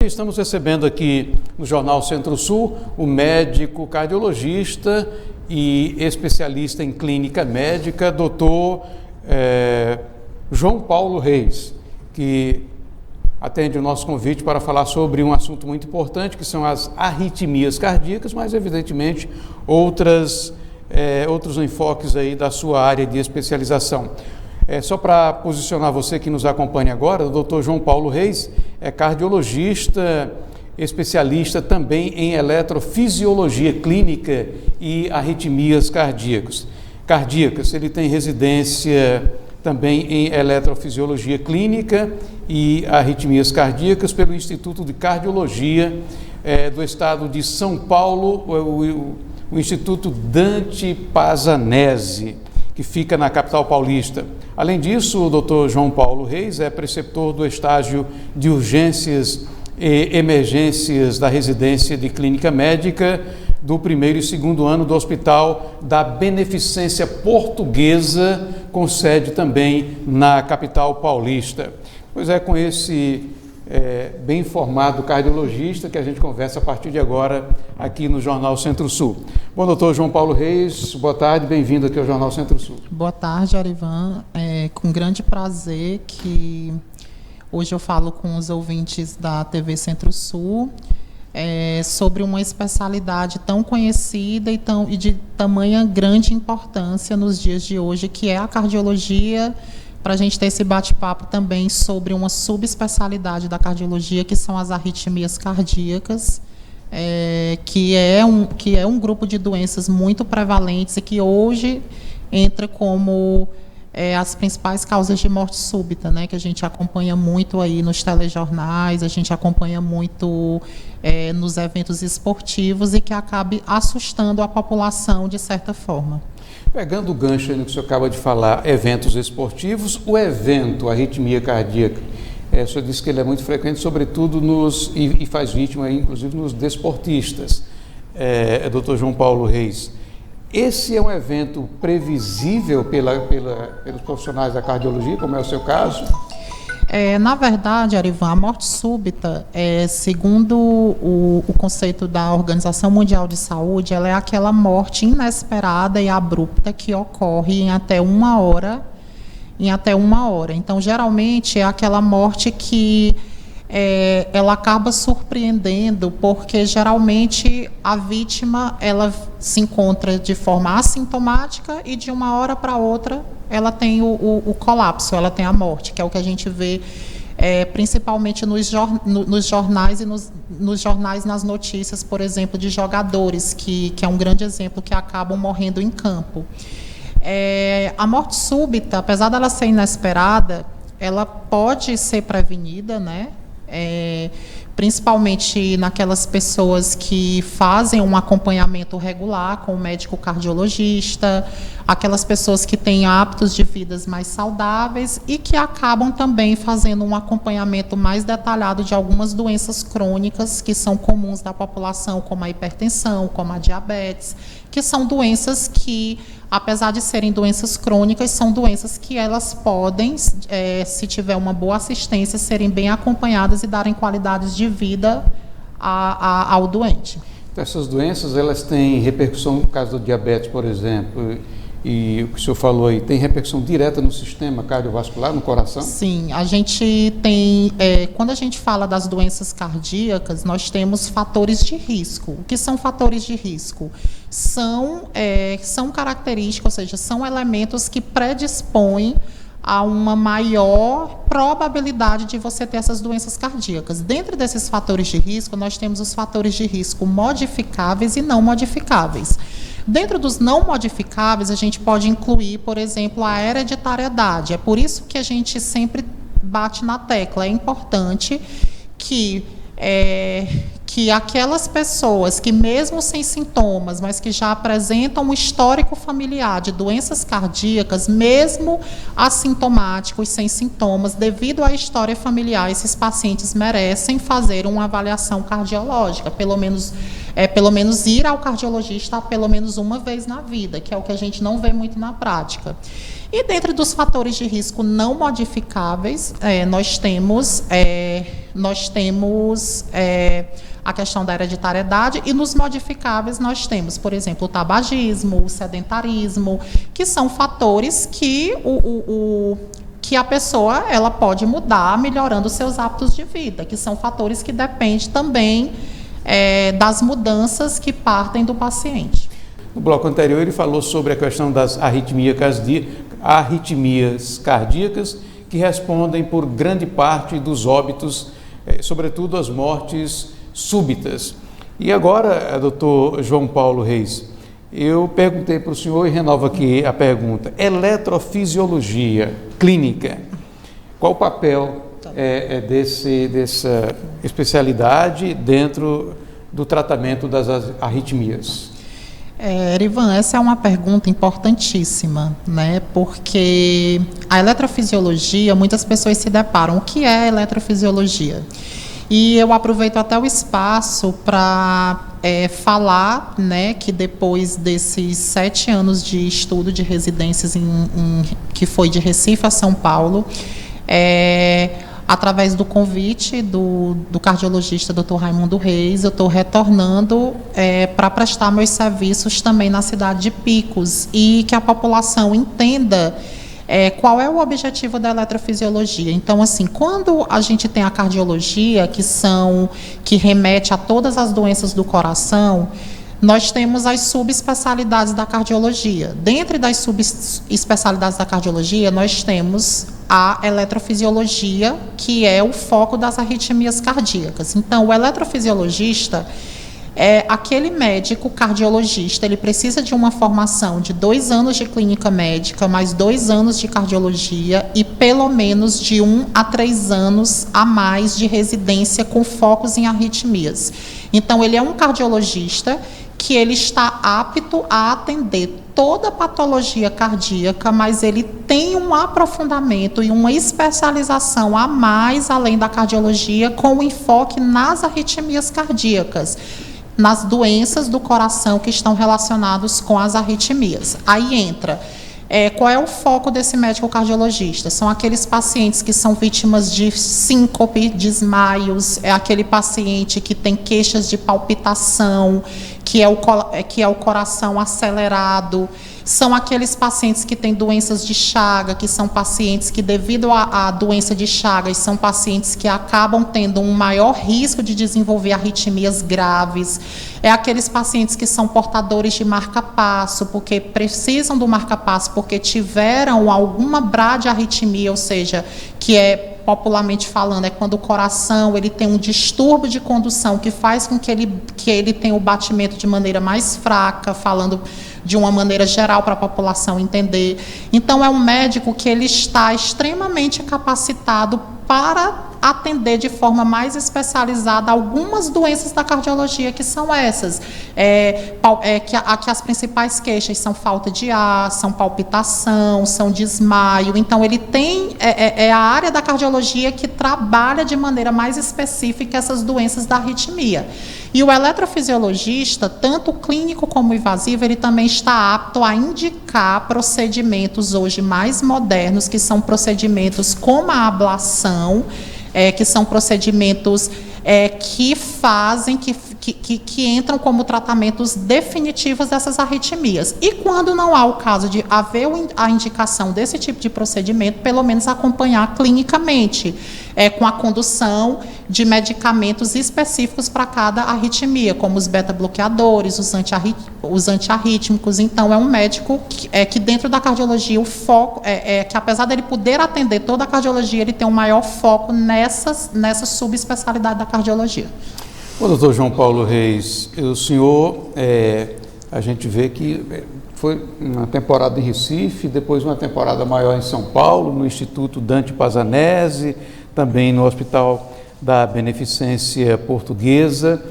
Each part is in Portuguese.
estamos recebendo aqui no Jornal Centro-Sul o médico cardiologista e especialista em clínica médica, doutor João Paulo Reis, que atende o nosso convite para falar sobre um assunto muito importante, que são as arritmias cardíacas, mas evidentemente outros enfoques aí da sua área de especialização. Só para posicionar você que nos acompanha agora, o Dr. João Paulo Reis é cardiologista, especialista também em eletrofisiologia clínica e arritmias cardíacas. Ele tem residência também em eletrofisiologia clínica e arritmias cardíacas pelo Instituto de Cardiologia do Estado de São Paulo, o Instituto Dante Pazzanese, que fica na capital paulista. Além disso, o Dr. João Paulo Reis é preceptor do estágio de urgências e emergências da residência de clínica médica do primeiro e segundo ano do Hospital da Beneficência Portuguesa, com sede também na capital paulista. Pois é, com esse bem informado cardiologista que a gente conversa a partir de agora aqui no Jornal Centro-Sul. Bom, doutor João Paulo Reis, boa tarde, bem-vindo aqui ao Jornal Centro-Sul. Boa tarde, Arivan. Com grande prazer que hoje eu falo com os ouvintes da TV Centro-Sul sobre uma especialidade tão conhecida e de tamanha grande importância nos dias de hoje, que é a cardiologia, para a gente ter esse bate-papo também sobre uma subespecialidade da cardiologia, que são as arritmias cardíacas, que é um grupo de doenças muito prevalentes e que hoje entra como as principais causas de morte súbita, né, que a gente acompanha muito aí nos telejornais, a gente acompanha muito nos eventos esportivos e que acabe assustando a população de certa forma. Pegando o gancho no que o senhor acaba de falar, eventos esportivos, o evento arritmia cardíaca, o senhor disse que ele é muito frequente, sobretudo e faz vítima, inclusive, nos desportistas. Dr. João Paulo Reis, esse é um evento previsível pelos profissionais da cardiologia, como é o seu caso? Na verdade, Arivan, a morte súbita, segundo o conceito da Organização Mundial de Saúde, ela é aquela morte inesperada e abrupta que ocorre em até uma hora. Então, geralmente, é aquela morte que ela acaba surpreendendo, porque geralmente a vítima ela se encontra de forma assintomática e de uma hora para outra ela tem o colapso, ela tem a morte, que é o que a gente vê principalmente nos jornais e nas notícias, por exemplo, de jogadores, que é um grande exemplo, que acabam morrendo em campo. A morte súbita, apesar dela ser inesperada, ela pode ser prevenida, né? Principalmente naquelas pessoas que fazem um acompanhamento regular com o médico cardiologista, aquelas pessoas que têm hábitos de vidas mais saudáveis e que acabam também fazendo um acompanhamento mais detalhado de algumas doenças crônicas que são comuns da população, como a hipertensão, como a diabetes, que são doenças que, apesar de serem doenças crônicas, são doenças que elas podem, se tiver uma boa assistência, serem bem acompanhadas e darem qualidades de vida ao doente. Então, essas doenças, elas têm repercussão, no caso do diabetes, por exemplo, e o que o senhor falou aí, tem repercussão direta no sistema cardiovascular, no coração? Sim, a gente tem, quando a gente fala das doenças cardíacas, nós temos fatores de risco. O que são fatores de risco? São características, ou seja, são elementos que predispõem a uma maior probabilidade de você ter essas doenças cardíacas. Dentro desses fatores de risco, nós temos os fatores de risco modificáveis e não modificáveis. Dentro dos não modificáveis, a gente pode incluir, por exemplo, a hereditariedade. É por isso que a gente sempre bate na tecla. É importante que aquelas pessoas que, mesmo sem sintomas, mas que já apresentam um histórico familiar de doenças cardíacas, mesmo assintomáticos, sem sintomas, devido à história familiar, esses pacientes merecem fazer uma avaliação cardiológica, pelo menos ir ao cardiologista pelo menos uma vez na vida, que é o que a gente não vê muito na prática. E dentro dos fatores de risco não modificáveis, nós temos nós temos a questão da hereditariedade, e nos modificáveis nós temos, por exemplo, o tabagismo, o sedentarismo, que são fatores que que a pessoa ela pode mudar melhorando seus hábitos de vida, que são fatores que dependem também das mudanças que partem do paciente. No bloco anterior ele falou sobre a questão das arritmias cardíacas, que respondem por grande parte dos óbitos, sobretudo as mortes súbitas. E agora, doutor João Paulo Reis, eu perguntei para o senhor e renovo aqui a pergunta: eletrofisiologia clínica, qual o papel dessa especialidade dentro do tratamento das arritmias? Erivan, essa é uma pergunta importantíssima, né? Porque a eletrofisiologia, muitas pessoas se deparam. O que é eletrofisiologia? E eu aproveito até o espaço para falar, né, que depois desses 7 anos de estudo de residências que foi de Recife a São Paulo, através do convite do cardiologista Dr. Raimundo Reis, eu estou retornando para prestar meus serviços também na cidade de Picos, e que a população entenda qual é o objetivo da eletrofisiologia. Então, assim, quando a gente tem a cardiologia, que remete a todas as doenças do coração, nós temos as subespecialidades da cardiologia. Dentre das subespecialidades da cardiologia, nós temos a eletrofisiologia, que é o foco das arritmias cardíacas. Então, o eletrofisiologista é aquele médico cardiologista, ele precisa de uma formação de 2 anos de clínica médica, mais 2 anos de cardiologia e pelo menos de 1 a 3 anos a mais de residência com focos em arritmias. Então, ele é um cardiologista que ele está apto a atender toda a patologia cardíaca, mas ele tem um aprofundamento e uma especialização a mais, além da cardiologia, com enfoque nas arritmias cardíacas, nas doenças do coração que estão relacionadas com as arritmias. Aí entra, qual é o foco desse médico cardiologista? São aqueles pacientes que são vítimas de síncope, desmaios, é aquele paciente que tem queixas de palpitação, que é o coração acelerado. São aqueles pacientes que têm doenças de Chagas, que são pacientes que, devido à doença de Chagas, são pacientes que acabam tendo um maior risco de desenvolver arritmias graves. É aqueles pacientes que são portadores de marca-passo, porque precisam do marca-passo, porque tiveram alguma bradiarritmia, ou seja, que popularmente falando, é quando o coração ele tem um distúrbio de condução que faz com que ele tenha o batimento de maneira mais fraca, falando de uma maneira geral para a população entender. Então, é um médico que ele está extremamente capacitado para atender de forma mais especializada algumas doenças da cardiologia, que são essas, que as principais queixas são falta de ar, são palpitação, são desmaio. Então, ele tem, a área da cardiologia que trabalha de maneira mais específica essas doenças da arritmia. E o eletrofisiologista, tanto clínico como invasivo, ele também está apto a indicar procedimentos hoje mais modernos, que são procedimentos como a ablação, que são procedimentos que fazem, que entram como tratamentos definitivos dessas arritmias. E quando não há o caso de haver a indicação desse tipo de procedimento, pelo menos acompanhar clinicamente, com a condução de medicamentos específicos para cada arritmia, como os beta-bloqueadores, os antiarrítmicos. Então, é um médico que dentro da cardiologia, o foco que, apesar dele poder atender toda a cardiologia, ele tem um maior foco nessa subespecialidade da cardiologia. Bom, doutor João Paulo Reis, o senhor, a gente vê que foi uma temporada em Recife, depois uma temporada maior em São Paulo, no Instituto Dante Pazanese, também no Hospital da Beneficência Portuguesa.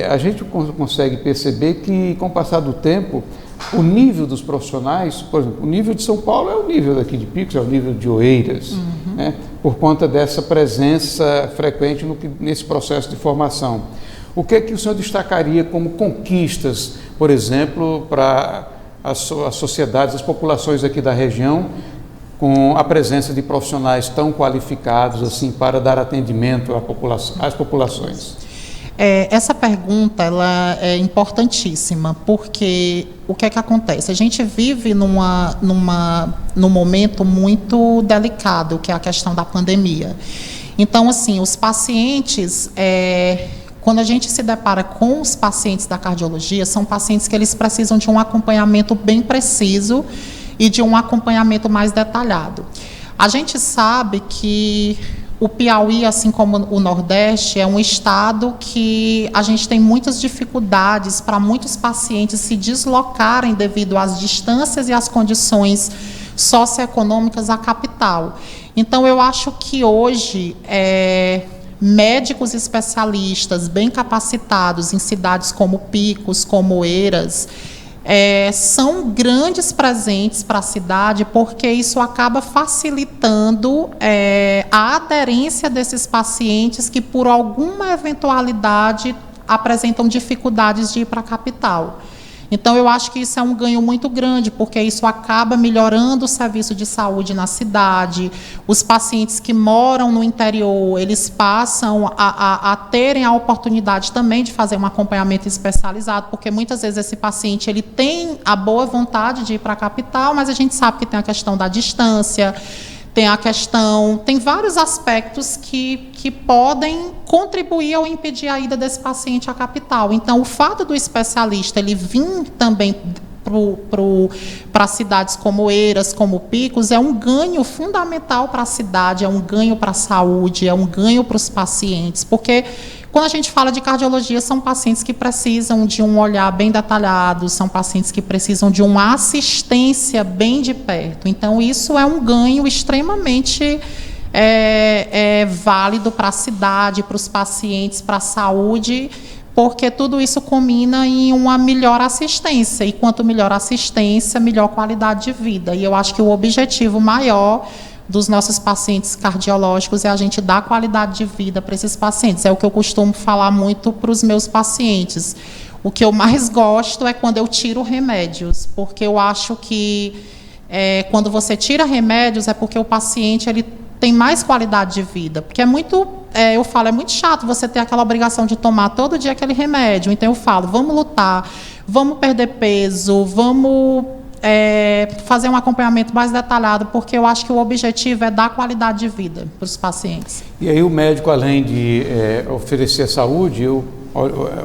A gente consegue perceber que, com o passar do tempo, o nível dos profissionais, por exemplo, o nível de São Paulo é o nível daqui de Picos, é o nível de Oeiras, né, por conta dessa presença frequente nesse processo de formação. O que é que o senhor destacaria como conquistas, por exemplo, para as sociedades, as populações aqui da região, com a presença de profissionais tão qualificados assim para dar atendimento às populações? Essa pergunta ela é importantíssima, porque o que é que acontece? A gente vive num momento muito delicado, que é a questão da pandemia. Então, assim, os pacientes, quando a gente se depara com os pacientes da cardiologia, são pacientes que eles precisam de um acompanhamento bem preciso e de um acompanhamento mais detalhado. A gente sabe que o Piauí, assim como o Nordeste, é um estado que a gente tem muitas dificuldades para muitos pacientes se deslocarem devido às distâncias e às condições socioeconômicas à capital. Então, eu acho que hoje, médicos especialistas bem capacitados em cidades como Picos, como Eiras, são grandes presentes para a cidade, porque isso acaba facilitando a aderência desses pacientes que, por alguma eventualidade, apresentam dificuldades de ir para a capital. Então, eu acho que isso é um ganho muito grande, porque isso acaba melhorando o serviço de saúde na cidade. Os pacientes que moram no interior, eles passam a terem a oportunidade também de fazer um acompanhamento especializado, porque muitas vezes esse paciente ele tem a boa vontade de ir para a capital, mas a gente sabe que tem a questão da distância, tem vários aspectos que podem contribuir ou impedir a ida desse paciente à capital. Então, o fato do especialista ele vir também para cidades como Eiras, como Picos, é um ganho fundamental para a cidade, é um ganho para a saúde, é um ganho para os pacientes, porque quando a gente fala de cardiologia, são pacientes que precisam de um olhar bem detalhado, são pacientes que precisam de uma assistência bem de perto. Então, isso é um ganho extremamente válido para a cidade, para os pacientes, para a saúde, porque tudo isso culmina em uma melhor assistência. E quanto melhor assistência, melhor qualidade de vida. E eu acho que o objetivo maior dos nossos pacientes cardiológicos é a gente dar qualidade de vida para esses pacientes. É o que eu costumo falar muito para os meus pacientes. O que eu mais gosto é quando eu tiro remédios, porque eu acho que quando você tira remédios é porque o paciente ele tem mais qualidade de vida, porque é muito chato você ter aquela obrigação de tomar todo dia aquele remédio. Então eu falo, vamos lutar, vamos perder peso, vamos fazer um acompanhamento mais detalhado, porque eu acho que o objetivo é dar qualidade de vida para os pacientes. E aí o médico, além de oferecer saúde,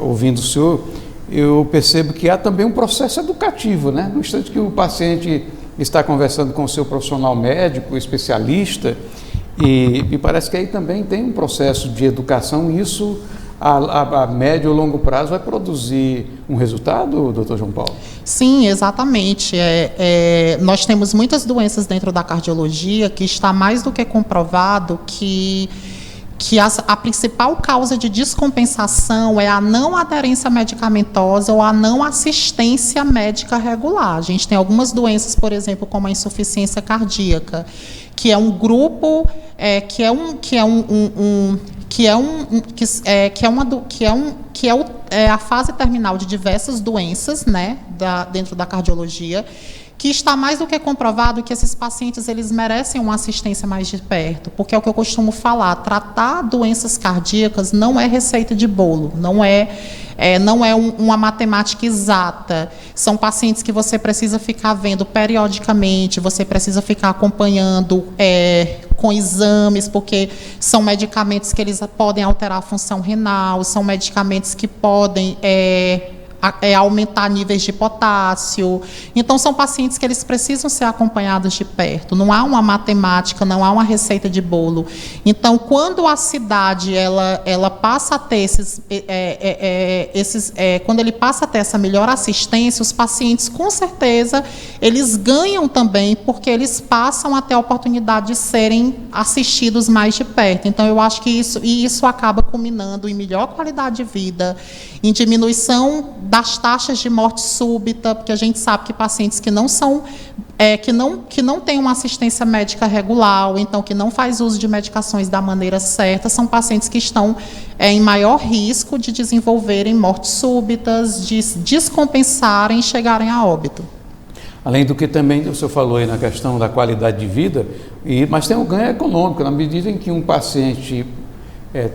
ouvindo o senhor, eu percebo que há também um processo educativo, né? No instante que o paciente está conversando com o seu profissional médico, especialista, e me parece que aí também tem um processo de educação, e isso a médio ou longo prazo vai produzir um resultado, doutor João Paulo? Sim, exatamente. Nós temos muitas doenças dentro da cardiologia que está mais do que comprovado que a principal causa de descompensação é a não aderência medicamentosa ou a não assistência médica regular. A gente tem algumas doenças, por exemplo, como a insuficiência cardíaca, que é um grupo, a fase terminal de diversas doenças, né, dentro da cardiologia, que está mais do que comprovado que esses pacientes eles merecem uma assistência mais de perto, porque é o que eu costumo falar, tratar doenças cardíacas não é receita de bolo, não é uma matemática exata. São pacientes que você precisa ficar vendo periodicamente, você precisa ficar acompanhando com exames, porque são medicamentos que eles podem alterar a função renal, são medicamentos que podem aumentar níveis de potássio. Então, são pacientes que eles precisam ser acompanhados de perto. Não há uma matemática, não há uma receita de bolo. Então, quando a cidade ela passa a ter quando ele passa a ter essa melhor assistência, os pacientes, com certeza, eles ganham também, porque eles passam a ter a oportunidade de serem assistidos mais de perto. Então, eu acho que isso acaba culminando em melhor qualidade de vida, em diminuição das taxas de morte súbita, porque a gente sabe que pacientes que não têm uma assistência médica regular, ou então que não faz uso de medicações da maneira certa, são pacientes que estão em maior risco de desenvolverem mortes súbitas, de descompensarem e chegarem a óbito. Além do que também o senhor falou aí na questão da qualidade de vida, mas tem um ganho econômico, na medida em que um paciente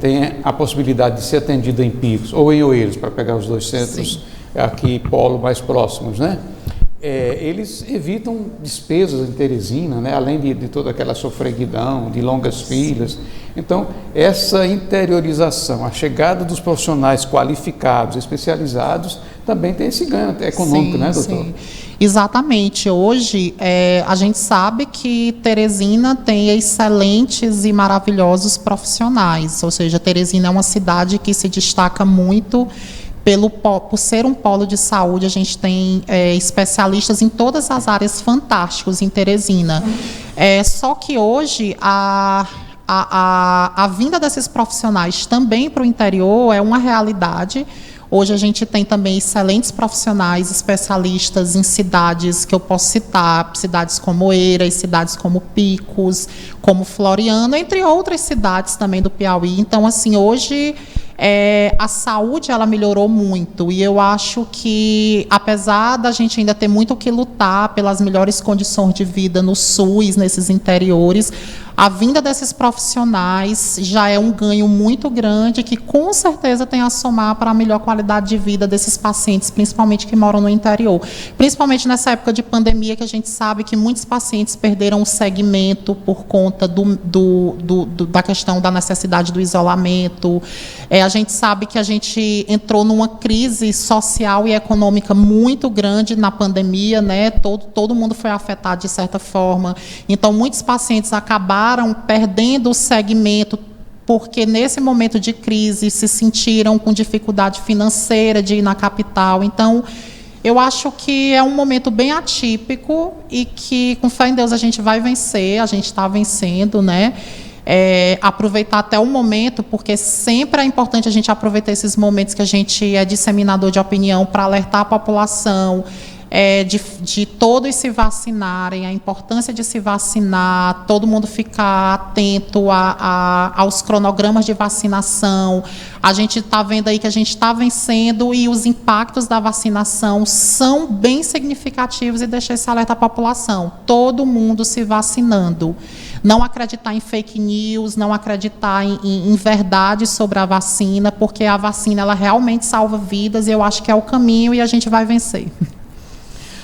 tem a possibilidade de ser atendido em Picos ou em Oeiras, para pegar os dois centros aqui, polo mais próximos, né? Eles evitam despesas em Teresina, né? Além de toda aquela sofreguidão, de longas filas. Então, essa interiorização, a chegada dos profissionais qualificados, especializados, também tem esse ganho econômico, né, doutor? Sim. Exatamente. Hoje, a gente sabe que Teresina tem excelentes e maravilhosos profissionais, ou seja, Teresina é uma cidade que se destaca muito por ser um polo de saúde. A gente tem especialistas em todas as áreas fantásticos em Teresina. Só que hoje a vinda desses profissionais também para o interior é uma realidade. Hoje a gente tem também excelentes profissionais, especialistas em cidades que eu posso citar, cidades como Oeiras, cidades como Picos, como Floriano, entre outras cidades também do Piauí. Então, assim, hoje a saúde ela melhorou muito, e eu acho que, apesar da gente ainda ter muito o que lutar pelas melhores condições de vida no SUS, nesses interiores, a vinda desses profissionais já é um ganho muito grande, que com certeza tem a somar para a melhor qualidade de vida desses pacientes, principalmente que moram no interior. Principalmente nessa época de pandemia, que a gente sabe que muitos pacientes perderam o segmento por conta da questão da necessidade do isolamento. A gente sabe que a gente entrou numa crise social e econômica muito grande na pandemia, né? Todo mundo foi afetado de certa forma. Então, muitos pacientes acabaram perdendo o segmento, porque nesse momento de crise se sentiram com dificuldade financeira de ir na capital. Então, eu acho que é um momento bem atípico e que, com fé em Deus, a gente vai vencer, a gente está vencendo, né? Aproveitar até o momento, porque sempre é importante a gente aproveitar esses momentos que a gente é disseminador de opinião para alertar a população, de todos se vacinarem, a importância de se vacinar, todo mundo ficar atento aos cronogramas de vacinação. A gente está vendo aí que a gente está vencendo, e os impactos da vacinação são bem significativos, e deixar esse alerta à população. Todo mundo se vacinando. Não acreditar em fake news, não acreditar em verdades sobre a vacina, porque a vacina ela realmente salva vidas, e eu acho que é o caminho, e a gente vai vencer.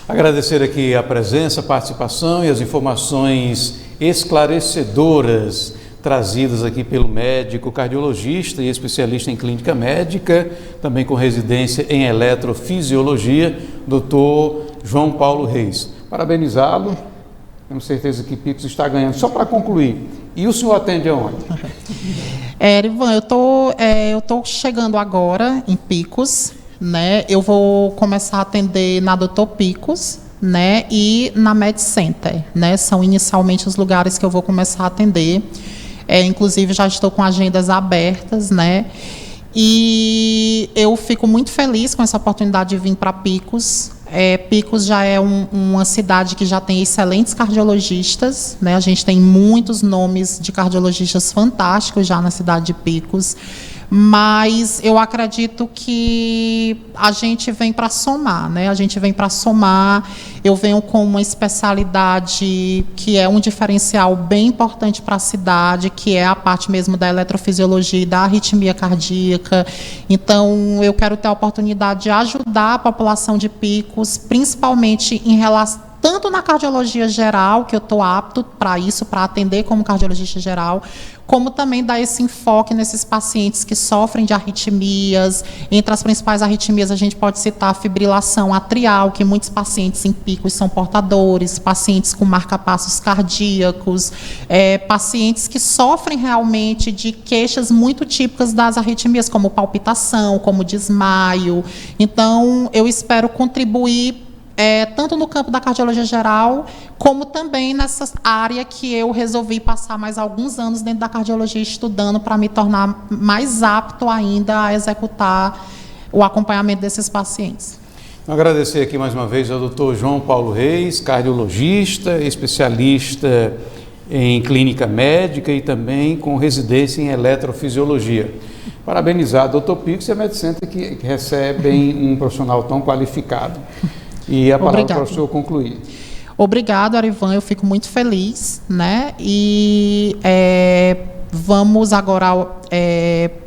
Agradecer aqui a presença, a participação e as informações esclarecedoras trazidas aqui pelo médico cardiologista e especialista em clínica médica, também com residência em eletrofisiologia, doutor João Paulo Reis. Parabenizá-lo, temos certeza que Picos está ganhando. Só para concluir, e o senhor atende aonde? Erivan, eu estou chegando agora em Picos, né? Eu vou começar a atender na Dr. Picos, né? E na Med Center, né? São inicialmente os lugares que eu vou começar a atender. Inclusive já estou com agendas abertas, né? E eu fico muito feliz com essa oportunidade de vir para Picos. Picos já é uma cidade que já tem excelentes cardiologistas, né? A gente tem muitos nomes de cardiologistas fantásticos já na cidade de Picos, mas eu acredito que a gente vem para somar, né? A gente vem para somar. Eu venho com uma especialidade que é um diferencial bem importante para a cidade, que é a parte mesmo da eletrofisiologia e da arritmia cardíaca. Então, eu quero ter a oportunidade de ajudar a população de Picos, principalmente em relação tanto na cardiologia geral, que eu estou apto para isso, para atender como cardiologista geral, como também dar esse enfoque nesses pacientes que sofrem de arritmias. Entre as principais arritmias, a gente pode citar a fibrilação atrial, que muitos pacientes em Picos são portadores, pacientes com marca-passos cardíacos, pacientes que sofrem realmente de queixas muito típicas das arritmias, como palpitação, como desmaio. Então, eu espero contribuir tanto no campo da cardiologia geral, como também nessa área que eu resolvi passar mais alguns anos dentro da cardiologia estudando, para me tornar mais apto ainda a executar o acompanhamento desses pacientes. Agradecer aqui mais uma vez ao doutor João Paulo Reis, cardiologista, especialista em clínica médica e também com residência em eletrofisiologia. Parabenizar a Dr. Picos e a Med Center que recebem um profissional tão qualificado. E a palavra Obrigada. para o senhor concluir. Obrigado, Arivan, eu fico muito feliz, né? E vamos agora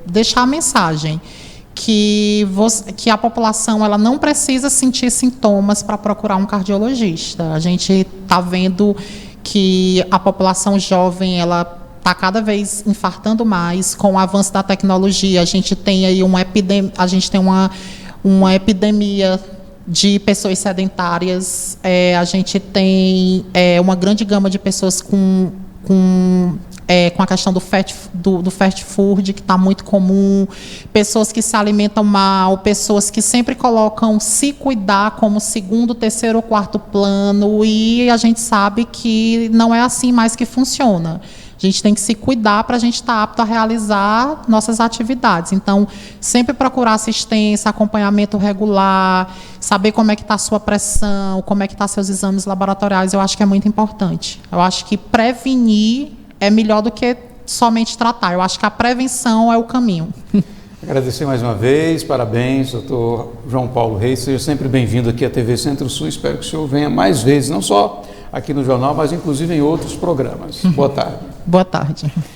deixar a mensagem que a população ela não precisa sentir sintomas para procurar um cardiologista. A gente está vendo que a população jovem ela está cada vez infartando mais com o avanço da tecnologia. A gente tem aí uma epidemia de pessoas sedentárias, a gente tem uma grande gama de pessoas com a questão do fast food, que está muito comum, pessoas que se alimentam mal, pessoas que sempre colocam se cuidar como segundo, terceiro ou quarto plano, e a gente sabe que não é assim mais que funciona. A gente tem que se cuidar para a gente estar apto a realizar nossas atividades. Então, sempre procurar assistência, acompanhamento regular, saber como é que está a sua pressão, como é que estão seus exames laboratoriais, eu acho que é muito importante. Eu acho que prevenir é melhor do que somente tratar. Eu acho que a prevenção é o caminho. Agradecer mais uma vez, parabéns, doutor João Paulo Reis, seja sempre bem-vindo aqui à TV Centro-Sul, espero que o senhor venha mais vezes, não só aqui no jornal, mas inclusive em outros programas. Boa tarde. Boa tarde.